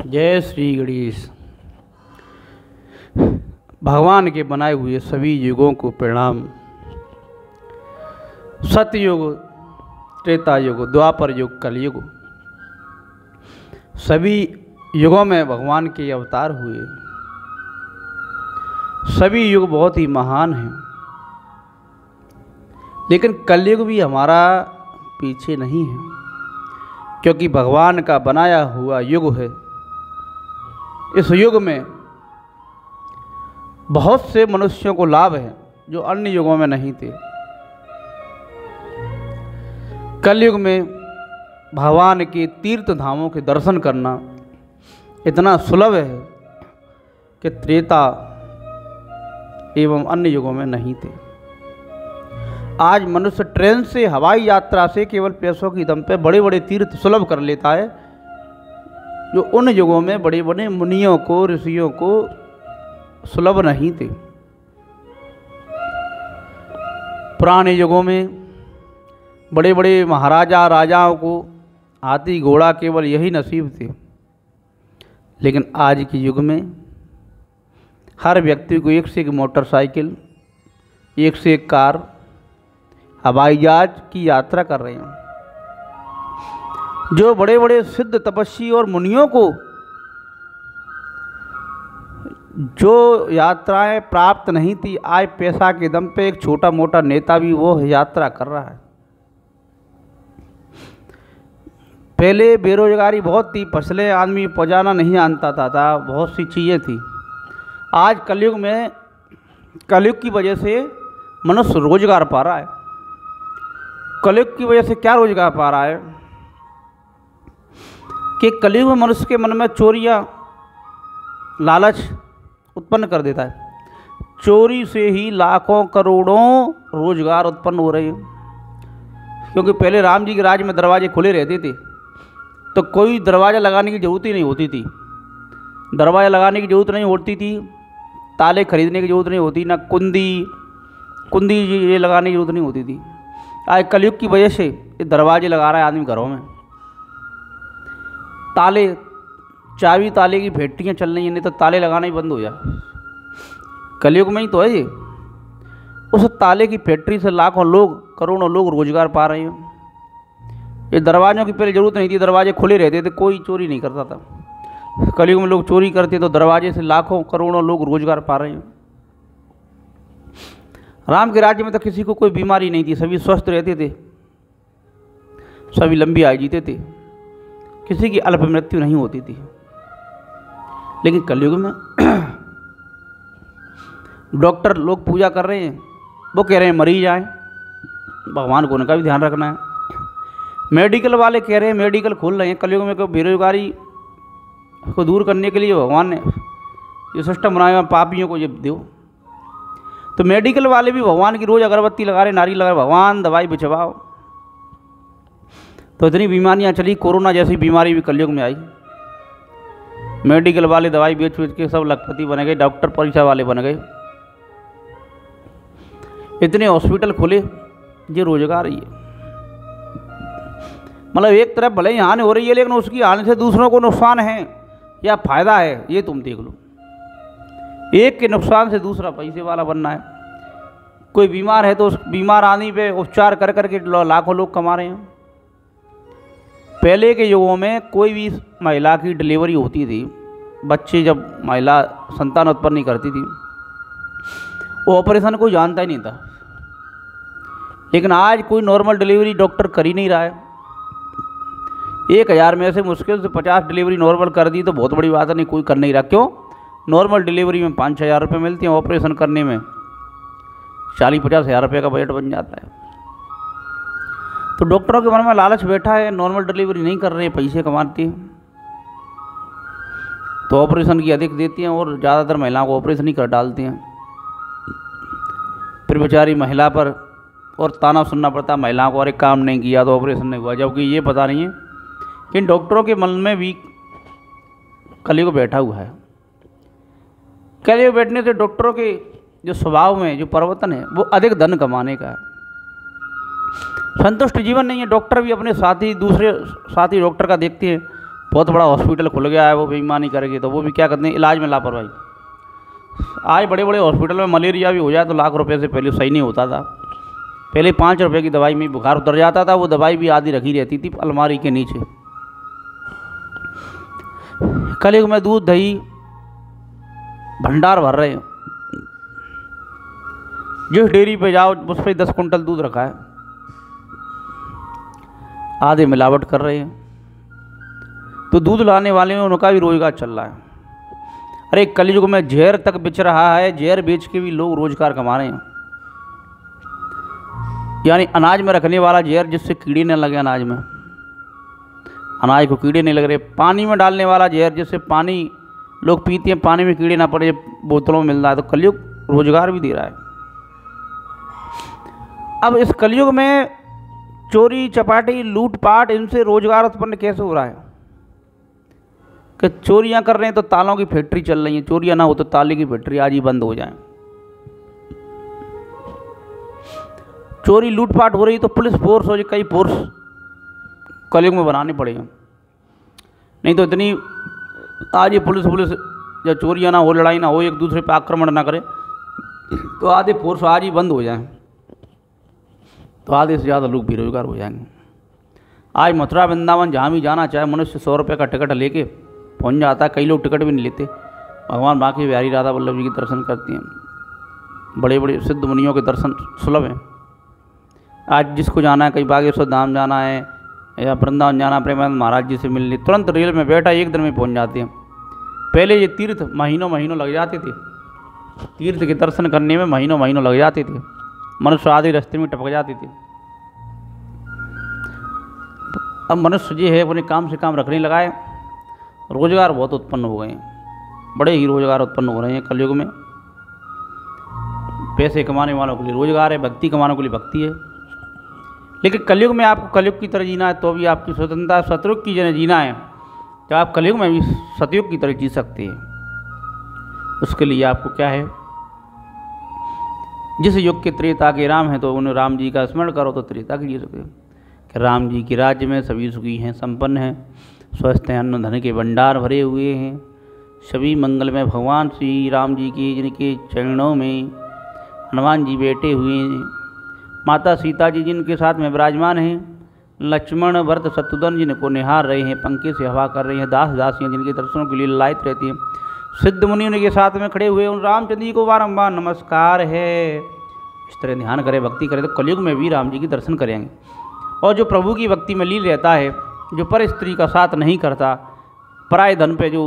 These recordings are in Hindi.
जय श्री गणेश। भगवान के बनाए हुए सभी युगों को प्रणाम। सतयुग, त्रेता युग, द्वापर युग, कलयुग, सभी युगों में भगवान के अवतार हुए। सभी युग बहुत ही महान हैं, लेकिन कलयुग भी हमारा पीछे नहीं है, क्योंकि भगवान का बनाया हुआ युग है। इस युग में बहुत से मनुष्यों को लाभ है जो अन्य युगों में नहीं थे। कलयुग में भगवान के तीर्थ धामों के दर्शन करना इतना सुलभ है कि त्रेता एवं अन्य युगों में नहीं थे। आज मनुष्य ट्रेन से, हवाई यात्रा से केवल पैसों की दम पे बड़े बड़े तीर्थ सुलभ कर लेता है, जो उन युगों में बड़े बड़े मुनियों को, ऋषियों को सुलभ नहीं थे। पुराने युगों में बड़े बड़े महाराजा राजाओं को हाथी घोड़ा केवल यही नसीब थे, लेकिन आज के युग में हर व्यक्ति को एक से एक मोटरसाइकिल, एक से एक कार, हवाई जहाज की यात्रा कर रहे हैं। जो बड़े बड़े सिद्ध तपस्वी और मुनियों को जो यात्राएं प्राप्त नहीं थी, आज पैसा के दम पे एक छोटा मोटा नेता भी वो यात्रा कर रहा है। पहले बेरोजगारी बहुत थी, फसलें आदमी पहुँचाना नहीं जानता था, बहुत सी चीज़ें थी। आज कलयुग में, कलयुग की वजह से मनुष्य रोजगार पा रहा है। कलयुग की वजह से क्या रोजगार पा रहा है कि कलयुग में मनुष्य के मन में चोरियाँ, लालच उत्पन्न कर देता है। चोरी से ही लाखों करोड़ों रोजगार उत्पन्न हो रहे हैं। क्योंकि पहले राम जी के राज में दरवाजे खुले रहते थे, तो कोई दरवाज़ा लगाने की ज़रूरत ही नहीं होती थी। दरवाज़ा लगाने की ज़रूरत नहीं होती थी, ताले खरीदने की ज़रूरत नहीं होती, ना कुंदी ये लगाने की ज़रूरत नहीं होती थी। आज कलयुग की वजह से ये दरवाजे लगा रहा है आदमी घरों में। ताले, चाबी ताले की फैक्ट्रियाँ चल रही हैं, नहीं तो ताले लगाना ही बंद हो जाए। कलयुग में ही तो है ये। उस ताले की फैक्ट्री से लाखों लोग, करोड़ों लोग रोजगार पा रहे हैं। ये दरवाज़ों की पहले ज़रूरत नहीं थी, दरवाजे खुले रहते थे, कोई चोरी नहीं करता था। कलयुग में लोग चोरी करते तो दरवाजे से लाखों करोड़ों लोग रोजगार पा रहे हैं। राम के राज्य में तो किसी को कोई बीमारी नहीं थी, सभी स्वस्थ रहते थे, सभी लंबी आयु जीते थे, किसी की अल्प मृत्यु नहीं होती थी। लेकिन कलयुग में डॉक्टर लोग पूजा कर रहे हैं, वो कह रहे हैं मरीज आए, भगवान को उनका भी ध्यान रखना है। मेडिकल वाले कह रहे हैं मेडिकल खोल रहे हैं। कलयुग में कोई बेरोजगारी को दूर करने के लिए भगवान ने ये सिस्टम बनाया, पापियों को ये दो। तो मेडिकल वाले भी भगवान की रोज़ अगरबत्ती लगा रहे, नारियल लगा रहे, भगवान दवाई भिजवाओ। तो इतनी बीमारियां चली, कोरोना जैसी बीमारी भी कलयुग में आई। मेडिकल वाले दवाई बेच के सब लखपति बन गए, डॉक्टर पैसा वाले बन गए। इतने हॉस्पिटल खुले, ये रोजगार ही है। मतलब एक तरफ भले ही हानि हो रही है, लेकिन उसकी हानि से दूसरों को नुकसान है या फायदा है, ये तुम देख लो। एक के नुकसान से दूसरा पैसे वाला बनना है। कोई बीमार है तो उस बीमार आदमी पे उपचार कर करके लाखों लोग कमा रहे हैं। पहले के युगों में कोई भी महिला की डिलीवरी होती थी, बच्चे जब महिला संतान उत्पन्न नहीं करती थी, वो ऑपरेशन कोई जानता ही नहीं था। लेकिन आज कोई नॉर्मल डिलीवरी डॉक्टर कर ही नहीं रहा है। 1000 में से मुश्किल से 50 डिलीवरी नॉर्मल कर दी तो बहुत बड़ी बात है, नहीं कोई कर नहीं रहा। क्यों? नॉर्मल डिलीवरी में 5-6 हज़ार रुपये मिलती हैं, ऑपरेशन करने में 40-50 हज़ार रुपये का बजट बन जाता है। तो डॉक्टरों के मन में लालच बैठा है, नॉर्मल डिलीवरी नहीं कर रहे हैं, पैसे कमाती हैं, तो ऑपरेशन की अधिक देती हैं और ज़्यादातर महिलाओं को ऑपरेशन ही कर डालती हैं। फिर बेचारी महिला पर और ताना सुनना पड़ता है महिलाओं को, अरे काम नहीं किया तो ऑपरेशन नहीं हुआ। जबकि ये पता नहीं है कि इन डॉक्टरों के मन में भी कलयुग बैठा हुआ है। कलयुग बैठने से डॉक्टरों के जो स्वभाव में जो परिवर्तन है, वो अधिक धन कमाने का है। संतुष्ट जीवन नहीं है। डॉक्टर भी अपने साथी, दूसरे साथी डॉक्टर का देखते हैं, बहुत बड़ा हॉस्पिटल खुल गया है, वो बेईमानी करेगी तो वो भी क्या करते हैं, इलाज में लापरवाही। आज बड़े बड़े हॉस्पिटल में मलेरिया भी हो जाए तो लाख रुपए से पहले सही नहीं होता था। पहले 5 रुपए की दवाई में बुखार उतर जाता था, वो दवाई भी आधी रखी रहती थी अलमारी के नीचे। कलयुग में दूध दही भंडार भर रहे हैं। जिस डेयरी पे जाओ उस पर 10 कुंटल दूध रखा है, आधे मिलावट कर रहे हैं। तो दूध लाने वाले में उनका भी रोजगार चल रहा है। अरे कलयुग में जहर तक बिच रहा है, जहर बेच के भी लोग रोजगार कमा रहे हैं। यानी अनाज में रखने वाला जहर जिससे कीड़े न लगे अनाज में, अनाज को कीड़े नहीं लग रहे। पानी में डालने वाला जहर जिससे पानी लोग पीते हैं, पानी में कीड़े ना पड़े, बोतलों में मिल रहा है। तो कलयुग रोजगार भी दे रहा है। अब इस कलयुग में चोरी चपाटी लूटपाट इनसे रोजगार उत्पन्न कैसे हो रहा है कि चोरियां कर रहे हैं तो तालों की फैक्ट्री चल रही है, चोरियां ना हो तो ताले की फैक्ट्री आज ही बंद हो जाए। चोरी लूटपाट हो रही तो पुलिस फोर्स हो जाए, कई फोर्स कलयुग में बनाने पड़ेगा। नहीं तो इतनी आज ये पुलिस जब चोरियां ना हो, लड़ाई ना हो, एक दूसरे पे आक्रमण ना करे तो आधे फोर्स आज ही बंद हो जाए, तो आधे से ज़्यादा लोग बेरोजगार हो जाएंगे। आज मथुरा वृंदावन जहाँ भी जाना चाहे मनुष्य 100 रुपये का टिकट लेके पहुँच जाता है। कई लोग टिकट भी नहीं लेते। भगवान बाकी बिहारी राधा वल्लभ जी के दर्शन करते हैं। बड़े बड़े सिद्ध मुनियों के दर्शन सुलभ हैं। आज जिसको जाना है, कहीं बागेश्वर धाम जाना है या वृंदावन जाना, प्रेमानंद महाराज जी से मिलने, तुरंत रेल में बैठा 1 दिन में पहुँच जाते हैं। पहले ये तीर्थ महीनों महीनों लग जाते थे, तीर्थ के दर्शन करने में महीनों महीनों लग जाते थे, मनुष्य आधे रास्ते में टपक जाते थे। अब मनुष्य जो है अपने काम से काम रखने लगा है, रोजगार बहुत उत्पन्न हो गए हैं, बड़े ही रोजगार उत्पन्न हो रहे हैं कलयुग में। पैसे कमाने वालों के लिए रोजगार है, भक्ति कमाने के लिए भक्ति है। लेकिन कलयुग में आपको कलयुग की तरह जीना है तो भी आपकी स्वतंत्रता सतयुग की जगह जीना है, तो आप कलयुग में भी सतयुग की तरह जी सकते हैं। उसके लिए आपको क्या है, जिस युग के त्रेता के राम हैं तो उन्हें राम जी का स्मरण करो तो त्रेता की जी सकते कि राम जी के राज्य में सभी सुखी हैं, संपन्न हैं, स्वस्थ हैं, अन्न धन के भंडार भरे हुए हैं। सभी मंगल में भगवान श्री राम जी के जिनके चरणों में हनुमान जी बैठे हुए हैं, माता सीता जी जिनके साथ में विराजमान हैं, लक्ष्मण भरत शत्रुघ्न जिनको निहार रहे हैं, पंखे से हवा कर रहे हैं, दास दासियाँ जिनके दर्शनों के लिए लायक रहती हैं, सिद्ध मुनि उनके साथ में खड़े हुए उन रामचंद्र जी को बारंबार नमस्कार है। इस तरह ध्यान करें, भक्ति करें तो कलयुग में भी राम जी के दर्शन करेंगे। और जो प्रभु की भक्ति में लीन रहता है, जो पर स्त्री का साथ नहीं करता, पराय धन पे जो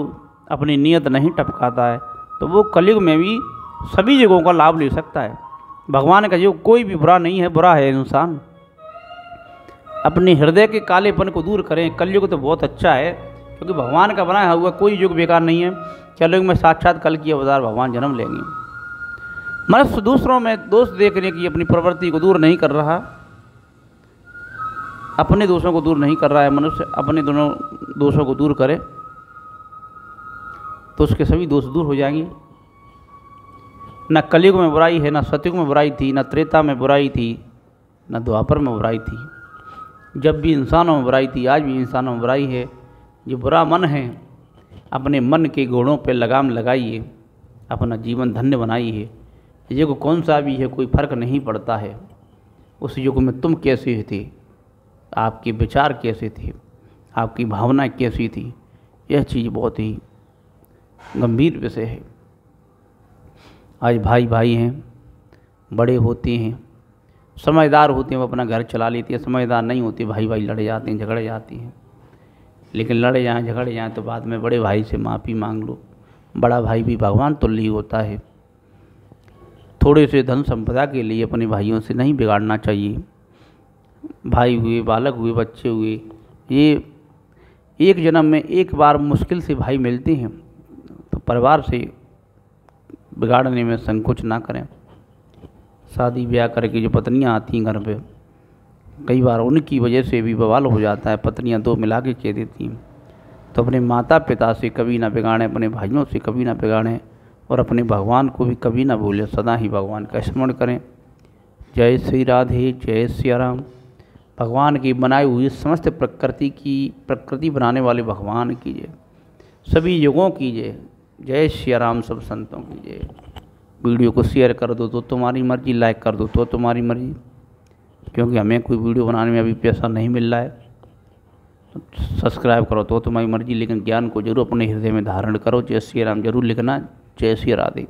अपनी नियत नहीं टपकाता है, तो वो कलयुग में भी सभी जगहों का लाभ ले सकता है। भगवान का युग कोई भी बुरा नहीं है, बुरा है इंसान। अपने हृदय के कालेपन को दूर करें। कलयुग तो बहुत अच्छा है क्योंकि भगवान का बनाया हुआ कोई युग बेकार नहीं है। कलयुग में साक्षात कल की अवतार भगवान जन्म लेंगे। मनुष्य दूसरों में दोष देखने की अपनी प्रवृत्ति को दूर नहीं कर रहा, अपने दोषों को दूर नहीं कर रहा है। मनुष्य अपने दोनों दोषों को दूर करे तो उसके सभी दोष दूर हो जाएंगे। न कलयुग में बुराई है, न सतयुग में बुराई थी, न त्रेता में बुराई थी, न द्वापर में बुराई थी। जब भी इंसानों में बुराई थी, आज भी इंसानों में बुराई है। जो बुरा मन है, अपने मन के गुणों पर लगाम लगाइए, अपना जीवन धन्य बनाइए। युग कौन सा भी है, कोई फर्क नहीं पड़ता है। उस युग में तुम कैसे थे, आपके विचार कैसे थे, आपकी भावना कैसी थी, यह चीज़ बहुत ही गंभीर विषय है। आज भाई भाई हैं, बड़े होते हैं, समझदार होते हैं, वो अपना घर चला लेते हैं। समझदार नहीं होते, भाई भाई लड़ जाते हैं, झगड़ जाते हैं। लेकिन लड़े जाएं, झगड़ जाएं तो बाद में बड़े भाई से माफ़ी मांग लो। बड़ा भाई भी भगवान तुल्य ही होता है। थोड़े से धन संपदा के लिए अपने भाइयों से नहीं बिगाड़ना चाहिए। भाई हुए, बालक हुए, बच्चे हुए, ये एक जन्म में एक बार मुश्किल से भाई मिलते हैं, तो परिवार से बिगाड़ने में संकोच ना करें। शादी ब्याह करके जो पत्नियां आती हैं घर पे, कई बार उनकी वजह से भी बवाल हो जाता है। पत्नियां दो मिला के कह देती हैं। तो अपने माता पिता से कभी ना बिगाड़ें, अपने भाइयों से कभी ना बिगाड़ें, और अपने भगवान को भी कभी ना भूलें। सदा ही भगवान का स्मरण करें। जय श्री राधे, जय श्री राम। भगवान की बनाई हुई समस्त प्रकृति बनाने वाले भगवान की जय, सभी युगों की जय। जय श्री राम। सब संतों की जय। वीडियो को शेयर कर दो तो तुम्हारी मर्जी, लाइक कर दो तो तुम्हारी मर्जी, क्योंकि हमें कोई वीडियो बनाने में अभी पैसा नहीं मिल रहा है। सब्सक्राइब करो तो तुम्हारी मर्जी, लेकिन ज्ञान को जरूर अपने हृदय में धारण करो। जय श्री राम जरूर लिखना। जय श्री राधे।